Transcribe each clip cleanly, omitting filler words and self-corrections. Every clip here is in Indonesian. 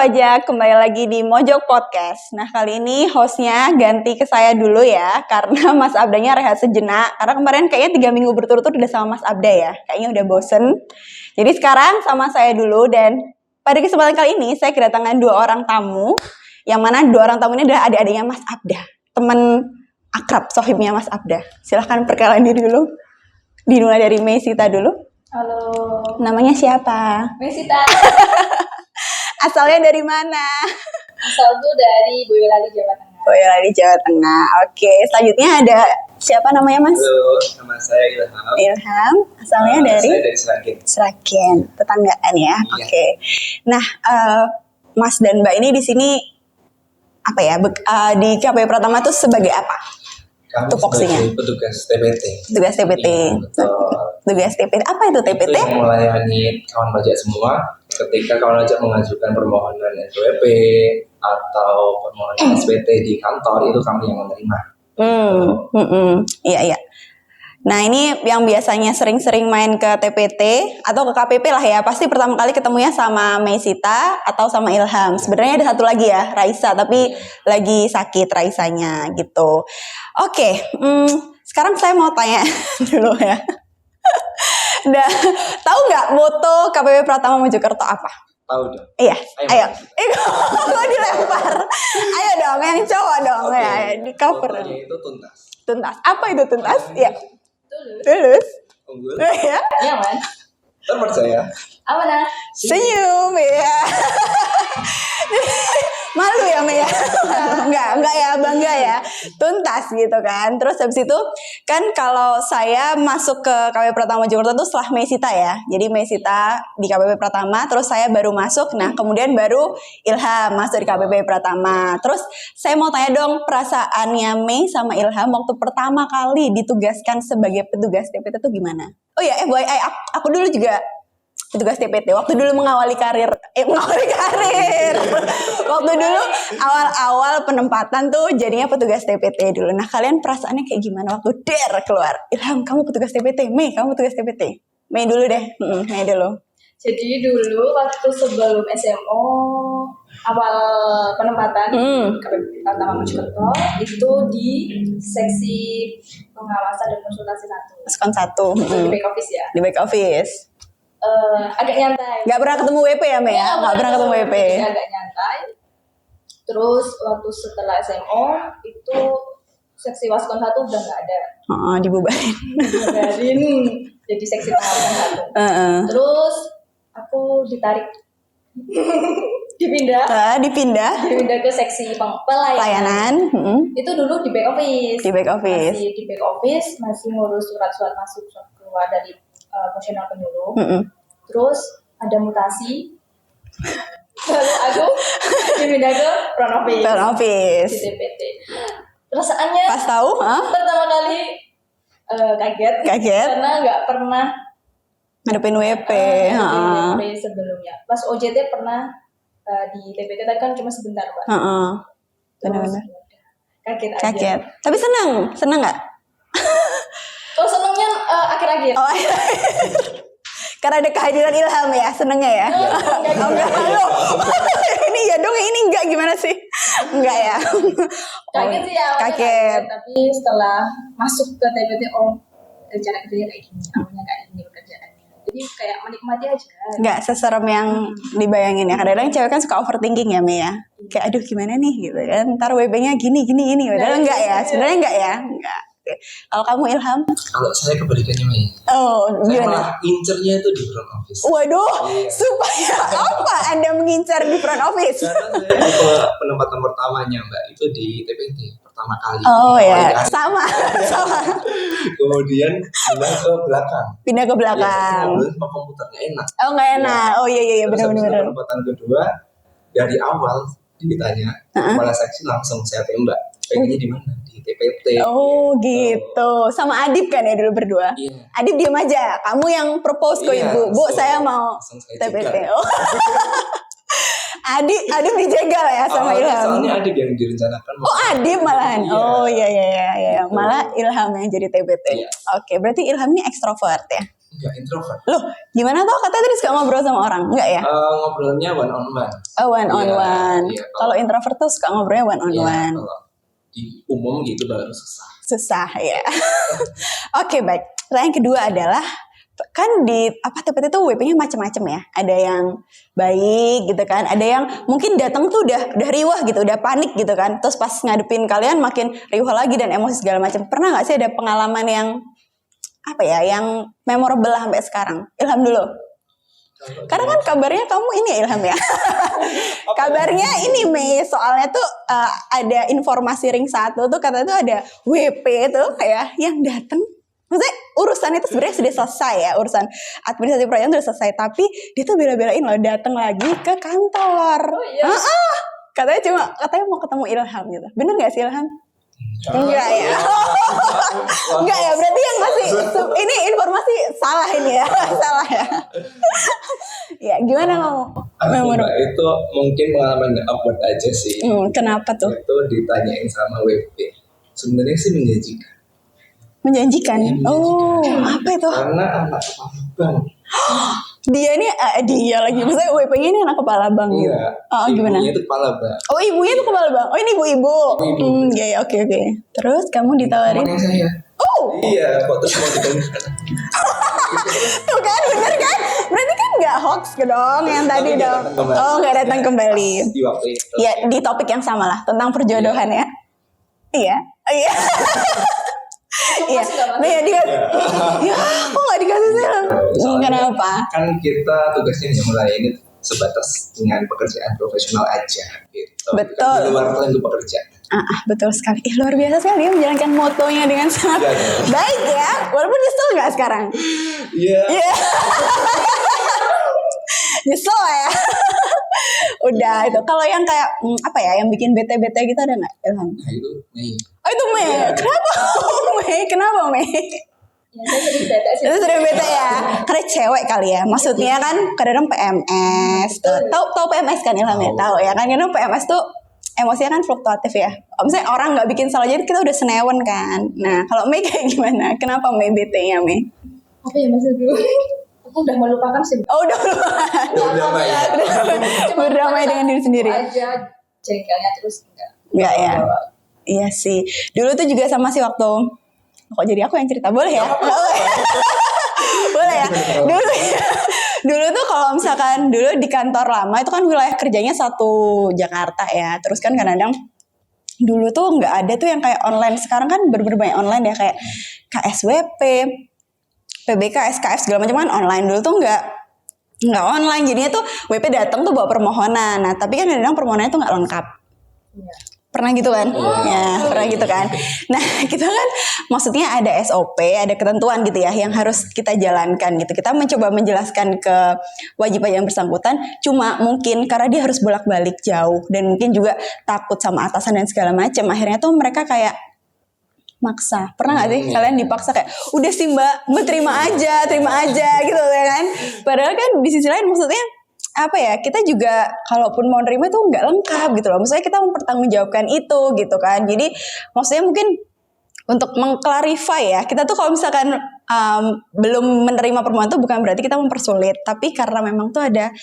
pajak, kembali lagi di Mojok Podcast. Nah, kali ini hostnya ganti ke saya dulu ya, karena Mas Abdanya rehat sejenak. Karena kemarin kayaknya 3 minggu berturut-turut udah sama Mas Abda ya, kayaknya udah bosen. Jadi sekarang sama saya dulu, dan pada kesempatan kali ini saya kedatangan 2 orang tamu, yang mana 2 orang tamu ini adalah adik-adiknya Mas Abda, teman akrab, sohibnya Mas Abda. Silahkan perkenalan diri dulu, dimulai dari Meisita dulu. Halo. Namanya siapa? Meisita. Asalnya dari mana? Asal tuh dari Boyolali, Jawa Tengah. Boyolali, Jawa Tengah. Oke, selanjutnya ada siapa namanya Mas? Halo, nama saya Ilham. Ilham, asalnya dari? Saya dari Seragen. Seragen, tetanggaan ya. Iya. Oke. Nah, Mas dan Mbak ini di sini apa ya? Di KPU Pratama tuh sebagai apa? Kami Tupoksinya? sebagai petugas TPT. Tugas TPT. Iya, betul. Tugas TPT. Apa itu TPT? Itu yang melayani kawan pajak semua ketika kawan pajak mengajukan permohonan NPWP atau permohonan SPT di kantor, itu kami yang menerima. Iya. Nah, ini yang biasanya sering-sering main ke TPT atau ke KPP lah ya. Pasti pertama kali ketemunya sama Meisita atau sama Ilham. Sebenarnya ada satu lagi ya, Raisa, tapi lagi sakit Raisanya gitu. Oke, sekarang saya mau tanya dulu ya. Nah, tahu nggak moto KPP Pratama Mojokerto apa? Tahu dong. Iya, ayo. Mas. Kok dilempar? Ayo dong, yang cowok dong ya, di cover. Pokoknya itu tuntas. Tuntas. Apa itu tuntas? Ya. Tulus. Tulus. Unggul. Ya. Iya, Man. Terpercaya. Amanah. Senyum ya. Malu ya Mea? Enggak ya, bangga ya. Tuntas gitu kan. Terus habis itu kan kalau saya masuk ke KPP Pratama Mojokerto itu setelah Meisita ya. Jadi Meisita di KPP Pratama, terus saya baru masuk. Nah, kemudian baru Ilham masuk di KPP Pratama. Terus saya mau tanya dong, perasaannya Mei sama Ilham waktu pertama kali ditugaskan sebagai petugas TPT itu gimana? Oh ya, aku dulu juga petugas TPT waktu dulu mengawali karir. Waktu dulu awal-awal penempatan tuh jadinya petugas TPT dulu. Nah, kalian perasaannya kayak gimana waktu keluar? Ilham, kamu petugas TPT. Mei, kamu petugas TPT. Mei dulu deh. Mei dulu. Jadi dulu waktu sebelum SMO awal penempatan KPP Pratama Mojokerto itu di seksi pengawasan dan konsultasi 1. Skon 1. Di back office ya. Di back office. Agak nyantai. Gak pernah ketemu WP ya Mei ya? Gak pernah ketemu WP. Agak nyantai. Terus waktu setelah SMO itu seksi Waskon 1 udah nggak ada. Dibubarin. Dibubarin jadi seksi pengawasan 1. Terus aku ditarik. Dipindah ke seksi pelayanan. Itu dulu di back office. Masih di back office, masih ngurus surat-surat masuk surat keluar dari fungsional penyuluh. Terus ada mutasi. Lalu aku dipindah ke front office di TPT. Perasaannya Pas tahu, pertama kali kaget karena nggak pernah ngadepin WP. WP sebelumnya. Pas OJT pernah di TPT tapi kan cuma sebentar, Pak. Benar-benar. Kaget aja. Kaget. Tapi senang nggak? Kalau senangnya akhir-akhir. Oh, karena ada kehadiran Ilham ya, senengnya ya. Enggak. Ini ya dong, ini enggak gimana sih? Enggak ya. Kaget sih ya. Kaget. Tapi setelah masuk ke TPT, rencana kerjanya kayak gini, awalnya kayak gini pekerjaannya. Jadi kayak menikmati aja. Enggak seserem yang dibayangin ya. Kadang-kadang cewek kan suka overthinking ya, Mei ya. Kayak aduh gimana nih gitu kan. Ntar WB-nya gini. Padahal enggak ya. Sebenarnya enggak ya. Enggak. Kalau kamu Ilham? Kalau saya kebalikannya, Mei. Oh, Saya gimana? malah incernya itu di front office. Waduh, Iya. supaya apa Anda mengincar di front office? Karena saya penempatan pertamanya, Mbak, itu di TPT pertama kali. Oh ya, Awalnya sama. Kemudian pindah ke belakang. Pindah ke belakang. Ya, ngobrol sama komputernya enak. Oh nggak enak. Oh iya Terus habis itu benar-benar. penempatan kedua, dari awal ditanya, kepala seksi langsung saya tembak. Pengennya di mana? Di TPT. Oh gitu. Sama Adib kan ya dulu berdua. Iya. Adib diam aja. Kamu yang propose ke Iya, ibu. Bu, langsung- saya mau langsung saya TPT. jegal. Oh. Adib dijegal ya sama Awalnya Ilham. soalnya Adib yang direncanakan. Oh Adib malahan. Iya. Oh iya. Gitu. Malah Ilham yang jadi TPT. Iya. Oke, berarti Ilham ini ekstrovert ya. Enggak, introvert. Loh, gimana tau katanya tadi suka ngobrol sama orang? Enggak ya? Ngobrolnya one on one. Oh, one on one. Iya, kalau introvert tuh suka ngobrolnya one on one. Kalau di umum gitu baru susah. Susah ya. Oke, baik. Yang kedua adalah kan di TPT itu WP-nya macam-macam ya. Ada yang baik gitu kan, ada yang mungkin datang tuh udah riwah gitu, udah panik gitu kan. Terus pas ngadepin kalian makin riwah lagi dan emosi segala macam. Pernah nggak sih ada pengalaman yang yang memorable sampai sekarang? Ilham dulu. Karena kan kabarnya kamu ini ya Ilham ya. Kabarnya ini Mei, soalnya tuh ada informasi ring 1 tuh katanya tuh ada WP tuh kayak yang datang. Maksudnya urusan itu sebenarnya sudah selesai ya, urusan administrasi proyek sudah selesai, tapi dia tuh bela-belain loh datang lagi ke kantor. Oh iya. Katanya mau ketemu Ilham gitu. Bener nggak sih Ilham? Enggak ya. Enggak ya, berarti yang masih ini informasi salah ini ya. Salah ya. Ya, gimana kamu? Itu mungkin pengalaman awkward aja sih. Kenapa tuh? Itu ditanyain sama WP. Sebenarnya sih menjanjikan. Menjanjikan. Oh, apa itu? Karena anak kepala bank. Dia lagi, maksudnya WP-nya ini anak kepala bank. Iya. Oh, gimana? Ibunya itu kepala bank. Oh, ibunya itu kepala bank. Oh, ini ibu-ibu. Iya, oke. Terus kamu ditawarin? Temannya saya. Oh. Iya, kok terus mau dikenal. Tuh kan, bener kan? Berarti kan nggak hoax dong yang tadi dong. Oh, nggak datang kembali. Di waktu itu. Ya, di topik yang sama lah tentang perjodohan ya. Iya. Iya. Nah, ya kok nggak dikasih sih? Kenapa? Kan kita tugasnya mulai ini sebatas dengan pekerjaan profesional aja gitu. Betul. Di luar itu pekerjaan. Betul sekali. Luar biasa sekali ya menjalankan motonya dengan sangat baik ya. Walaupun nyesel nggak sekarang? Iya. Nyesel ya. Udah itu. Kalau yang kayak yang bikin bete-bete gitu ada nggak Ilham? Nah itu Mei. Oh itu Mei. Yeah. Kenapa Mei? Ya, saya sering bete sih. Itu sering bete ya. Karena cewek kali ya. Maksudnya kan kadang PMS. Tahu PMS kan Ilham ya? Tahu ya kan. Kadang PMS tuh emosinya kan fluktuatif ya. Misalnya orang nggak bikin salah jadi kita udah senewan kan. Nah kalau Mei kayak gimana? Kenapa Mei bete-nya Mei? Apa ya maksud dulu? Aku udah melupakan sih. Oh udah melupakan. Berdamai. Berdamai dengan diri sendiri. Aja jengkelnya terus enggak. Enggak ya. Iya sih. Dulu tuh juga sama sih waktu. Kok jadi aku yang cerita boleh ya? Boleh ya. Dulu tuh kalau misalkan dulu di kantor lama itu kan wilayah kerjanya satu Jakarta ya. Terus kan kadang-kadang dulu tuh nggak ada tuh yang kayak online. Sekarang kan banyak online ya kayak KSWP, PBK, SKF segala macam kan online. Dulu tuh nggak online. Jadinya tuh WP datang tuh bawa permohonan. Nah tapi kan kadang permohonannya tuh nggak lengkap. Iya. Pernah gitu kan? Ya, pernah gitu kan. Nah, kita kan maksudnya ada SOP, ada ketentuan gitu ya yang harus kita jalankan gitu. Kita mencoba menjelaskan ke wajib pajak yang bersangkutan, cuma mungkin karena dia harus bolak-balik jauh dan mungkin juga takut sama atasan dan segala macam. Akhirnya tuh mereka kayak maksa. Pernah gak sih kalian dipaksa kayak udah sih mbak terima aja gitu ya kan? Padahal kan di sisi lain maksudnya kita juga kalaupun mau nerima itu nggak lengkap gitu loh. Maksudnya kita mempertanggungjawabkan itu gitu kan. Jadi maksudnya mungkin untuk mengklarify ya, kita tuh kalau misalkan belum menerima permohonan itu bukan berarti kita mempersulit, tapi karena memang tuh ada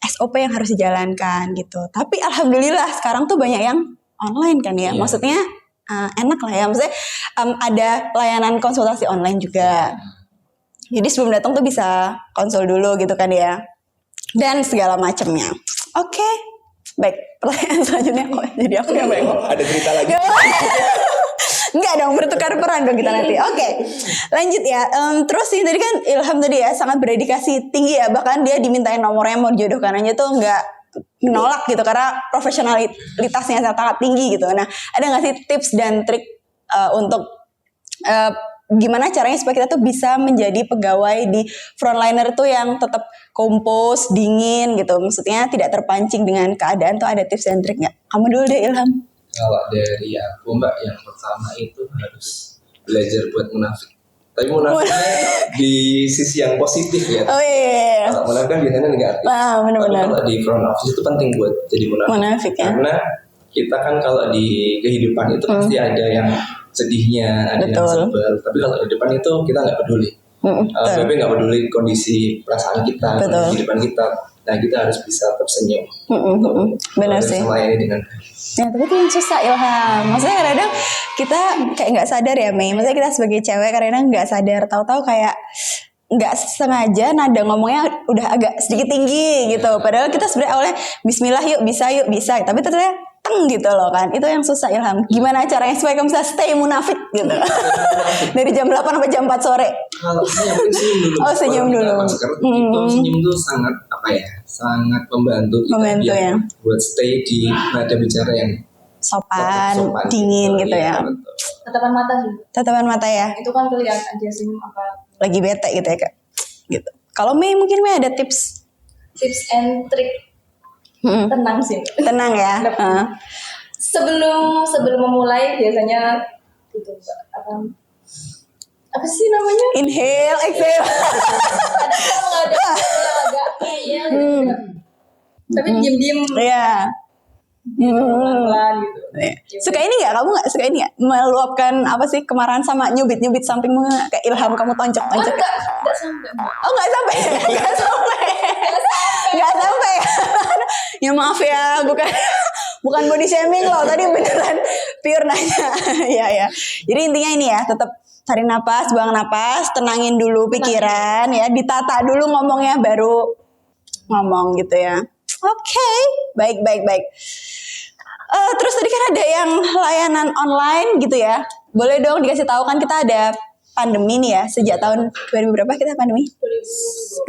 SOP yang harus dijalankan gitu. Tapi alhamdulillah sekarang tuh banyak yang online kan ya. Maksudnya enak lah ya. Maksudnya ada layanan konsultasi online juga. Jadi sebelum datang tuh bisa konsul dulu gitu kan ya. Dan segala macamnya. Oke. Baik, pertanyaan selanjutnya kok jadi aku yang bengong. Ada cerita lagi. Enggak dong, bertukar peran dong kita nanti. Oke. Lanjut ya. Terus sih tadi kan Ilham tadi ya sangat berdedikasi tinggi ya, bahkan dia dimintain nomornya mau dijodohkan aja tuh enggak menolak gitu karena profesionalitasnya sangat tinggi gitu. Nah, ada enggak sih tips dan trik untuk gimana caranya supaya kita tuh bisa menjadi pegawai di frontliner tuh yang tetap kompos, dingin gitu. Maksudnya tidak terpancing dengan keadaan tuh ada tips dan trik nggak? Kamu dulu deh Ilham. Kalau dari aku mbak, yang pertama itu harus belajar buat munafik. Tapi munafiknya di sisi yang positif ya. Oh iya. Kalau munafik kan biasanya negatif. Benar-benar. Kalau di front office itu penting buat jadi munafik. Munafik ya. Karena kita kan kalau di kehidupan itu pasti ada yang sedihnya, ada yang sebel. Tapi kalau di depan itu kita nggak peduli. BP nggak peduli kondisi perasaan kita, kondisi kehidupan kita. Nah kita harus bisa tersenyum. Benar sih. Melayani dengan ya, tapi itu yang susah Ilham. Maksudnya kadang-kadang kita kayak nggak sadar ya Mei. Maksudnya kita sebagai cewek kadang-kadang nggak sadar, tahu-tahu kayak nggak sengaja nada ngomongnya udah agak sedikit tinggi gitu. Padahal kita sebenarnya awalnya Bismillah yuk bisa. Tapi ternyata gitu loh kan. Itu yang susah Ilham. Gimana caranya supaya kamu bisa stay munafik gitu. Dari jam 8 sampai jam 4 sore. Kalau senyum dulu. Oh senyum dulu. Itu senyum itu sangat sangat membantu kita ya. Buat stay di nada bicara yang sopan dingin gitu ya. Tatapan mata sih. Tatapan mata ya. Itu kan kelihatan dia senyum apa. Lagi bete gitu ya kak. Gitu. Kalau Mei mungkin Mei ada tips and trick. Tenang sih. Tenang ya. Sebelum memulai biasanya gitu apa sih namanya? Inhale, exhale. Ada agak gitu. Tapi diem-diem. Iya. Pelan gitu. Suka ini nggak? Kamu nggak suka ini nggak? Meluapkan apa sih kemarahan sama nyubit sampingmu kayak Ilham kamu tonjok. Enggak sampai. Oh nggak sampai. Nggak sampai. Ya maaf ya, bukan body shaming loh. Tadi beneran pure nanya. ya. Jadi intinya ini ya, tetap tarik napas, buang napas, tenangin dulu pikiran ya, ditata dulu ngomongnya baru ngomong gitu ya. Oke, baik. Terus tadi kan ada yang layanan online gitu ya. Boleh dong dikasih tahu, kan kita ada pandemi nih ya, sejak tahun 2000 berapa kita pandemi?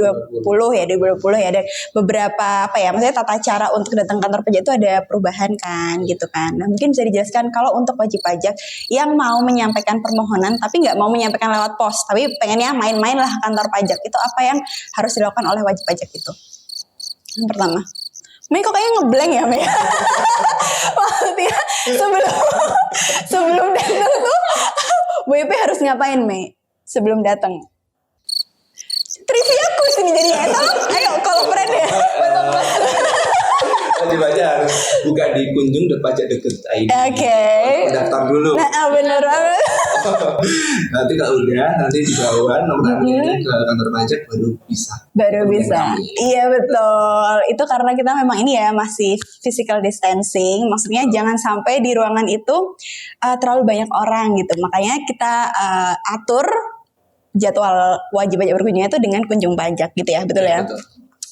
2020 ya. Ada beberapa maksudnya tata cara untuk datang kantor pajak itu ada perubahan kan gitu kan. Nah mungkin bisa dijelaskan kalau untuk wajib pajak yang mau menyampaikan permohonan tapi nggak mau menyampaikan lewat pos, tapi pengennya main-main lah kantor pajak, itu apa yang harus dilakukan oleh wajib pajak itu? Yang pertama, Mei kok kayaknya ngeblank ya Mei? Maksudnya sebelum datang tuh WP harus ngapain Mei? Sebelum datang? Trivia quiz ini jadinya. Ayo kalau friend ya. Wajib pajak harus buka di kunjung.pajak.id. Oke. Daftar dulu. Nah bener banget. Nanti kalau udah nanti dibawa nomor antriannya ke kantor pajak baru bisa. Iya betul. Itu karena kita memang ini ya masih physical distancing. Maksudnya jangan sampai di ruangan itu terlalu banyak orang gitu. Makanya kita atur jadwal wajib pajak berkunjungnya itu dengan kunjung pajak gitu ya, betul ya?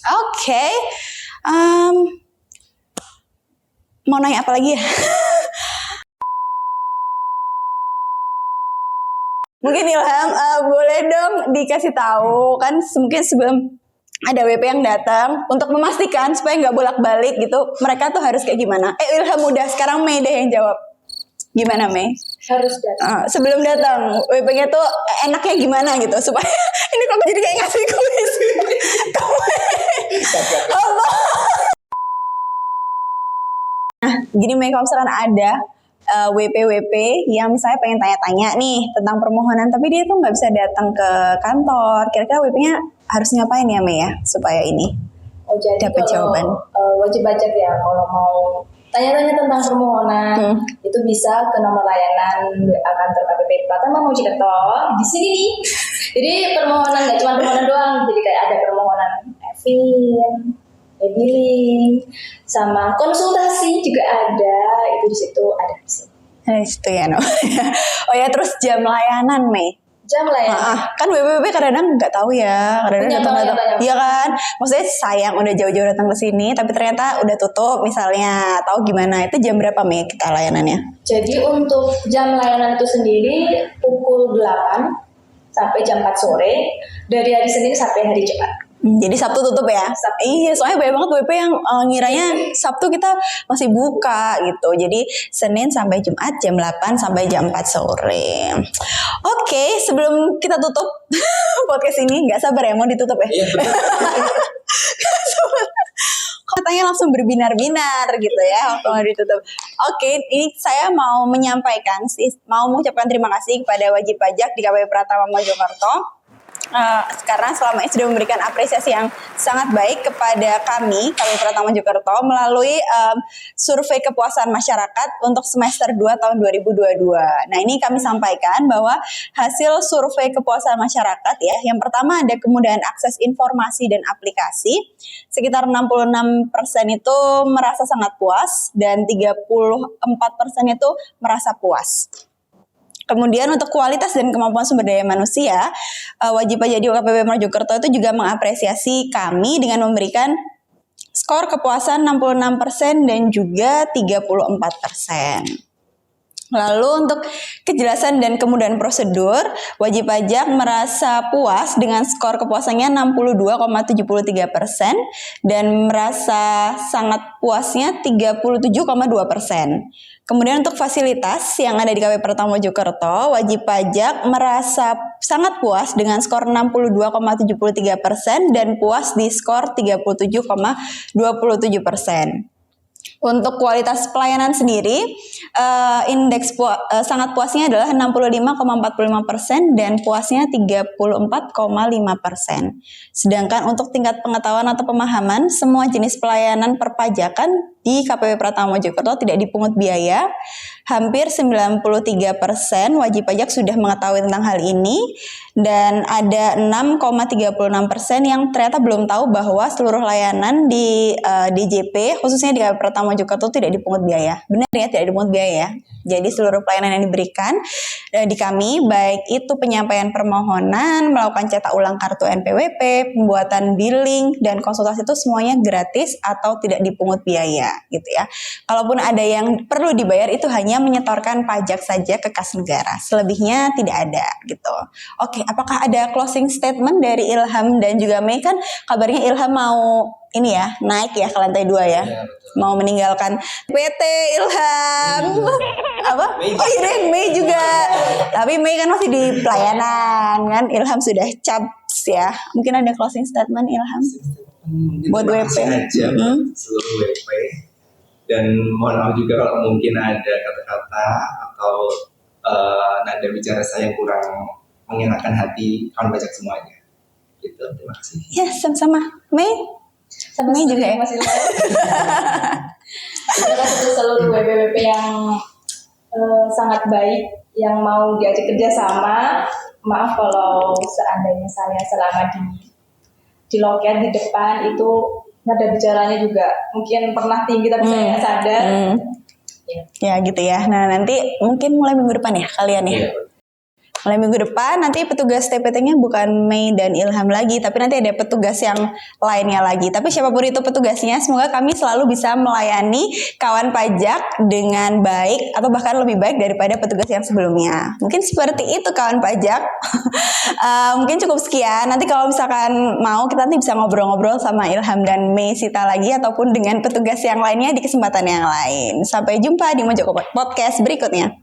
Oke. Mau nanya apa lagi ya? Mungkin Ilham boleh dong dikasih tahu kan mungkin sebelum ada WP yang datang untuk memastikan supaya nggak bolak-balik gitu, mereka tuh harus kayak gimana? Ilham udah, sekarang Mei deh yang jawab. Gimana Mei? Harus datang. Sebelum datang WP-nya tuh enaknya gimana gitu supaya ini kok jadi kayak ngasih kuis. Nah, gini Mei, kalau misalkan ada WP yang misalnya pengen tanya-tanya nih tentang permohonan tapi dia tuh nggak bisa datang ke kantor, kira-kira WP-nya harus ngapain ya Mei ya supaya ini dapat jawaban? Wajib pajak ya kalau mau tanya-tanya tentang permohonan itu bisa ke nomor layanan kantor KPP Pratama Mojokerto di sini nih. Jadi permohonan nggak cuma permohonan doang, jadi kayak ada permohonan e-billing, sama konsultasi juga ada, itu di situ ada di sini. Di situ ya no. Oh ya, terus jam layanan Mei. Jam layanan. Kan WP kadang-kadang nggak tahu ya, kadang-kadang datang. Iya kan, maksudnya sayang udah jauh-jauh datang ke sini, tapi ternyata udah tutup misalnya, tahu gimana? Itu jam berapa Mei kita layanannya? Jadi untuk jam layanan itu sendiri pukul 8 sampai jam 4 sore dari hari Senin sampai hari Jumat. Jadi Sabtu tutup ya? Iya, soalnya banyak banget WP yang ngiranya Sabtu kita masih buka gitu. Jadi Senin sampai Jumat jam 8 sampai jam 4 sore. Oke, sebelum kita tutup podcast ini, gak sabar ya mau ditutup ya? Iya, betul. Katanya langsung berbinar-binar gitu ya waktu mau ditutup. Oke, ini saya mau menyampaikan mau mengucapkan terima kasih kepada wajib pajak di KPP Pratama Mojokerto karena selama ini sudah memberikan apresiasi yang sangat baik kepada kami Pratama Mojokerto melalui survei kepuasan masyarakat untuk semester 2 tahun 2022. Nah, ini kami sampaikan bahwa hasil survei kepuasan masyarakat ya, yang pertama ada kemudahan akses informasi dan aplikasi. Sekitar 66% itu merasa sangat puas dan 34% itu merasa puas. Kemudian untuk kualitas dan kemampuan sumber daya manusia, wajib pajak di UKPP Mojokerto itu juga mengapresiasi kami dengan memberikan skor kepuasan 66% dan juga 34%. Lalu untuk kejelasan dan kemudahan prosedur, wajib pajak merasa puas dengan skor kepuasannya 62,73% dan merasa sangat puasnya 37,2%. Kemudian untuk fasilitas yang ada di KPP Pratama Mojokerto, wajib pajak merasa sangat puas dengan skor 62,73% dan puas di skor 37,27%. Untuk kualitas pelayanan sendiri, indeks sangat puasnya adalah 65,45% dan puasnya 34,5%. Sedangkan untuk tingkat pengetahuan atau pemahaman, semua jenis pelayanan perpajakan di KPP Pratama Mojokerto tidak dipungut biaya. Hampir 93% wajib pajak sudah mengetahui tentang hal ini dan ada 6,36% yang ternyata belum tahu bahwa seluruh layanan di DJP khususnya di KPP Pratama Mojokerto tidak dipungut biaya. Benar ya, tidak dipungut biaya ya. Jadi seluruh pelayanan yang diberikan di kami, baik itu penyampaian permohonan, melakukan cetak ulang kartu NPWP, pembuatan billing dan konsultasi itu semuanya gratis atau tidak dipungut biaya gitu ya. Kalaupun ada yang perlu dibayar itu hanya menyetorkan pajak saja ke kas negara. Selebihnya tidak ada gitu. Oke, apakah ada closing statement dari Ilham dan juga Mei? Kan kabarnya Ilham mau ini ya, naik ya ke lantai 2 ya. Mau meninggalkan PT Ilham. Apa? Oh iya, Mei juga. Tapi Mei kan masih di pelayanan kan. Ilham sudah caps ya. Mungkin ada closing statement Ilham buat WP aja seluruh WP. Dan mohon maaf juga kalau mungkin ada kata-kata atau nada bicara saya yang kurang mengenakan hati kawan pajak semuanya. Gitu, terima kasih. Ya, sama-sama. Mei? Mei juga ya? Masih terima kasih seluruh WP yang sangat baik, yang mau diajak kerjasama. Maaf kalau seandainya saya selama di loket di depan itu nada bicaranya juga mungkin pernah tinggi tapi saya nggak sadar. Ya gitu ya. Nah nanti mungkin mulai minggu depan ya kalian ya. Mulai minggu depan nanti petugas TPT-nya bukan Mei dan Ilham lagi, tapi nanti ada petugas yang lainnya lagi. Tapi siapapun itu petugasnya, semoga kami selalu bisa melayani kawan pajak dengan baik atau bahkan lebih baik daripada petugas yang sebelumnya. Mungkin seperti itu kawan pajak. Mungkin cukup sekian. Nanti kalau misalkan mau kita nanti bisa ngobrol-ngobrol sama Ilham dan Mei Sita lagi ataupun dengan petugas yang lainnya di kesempatan yang lain. Sampai jumpa di Mojoko Podcast berikutnya.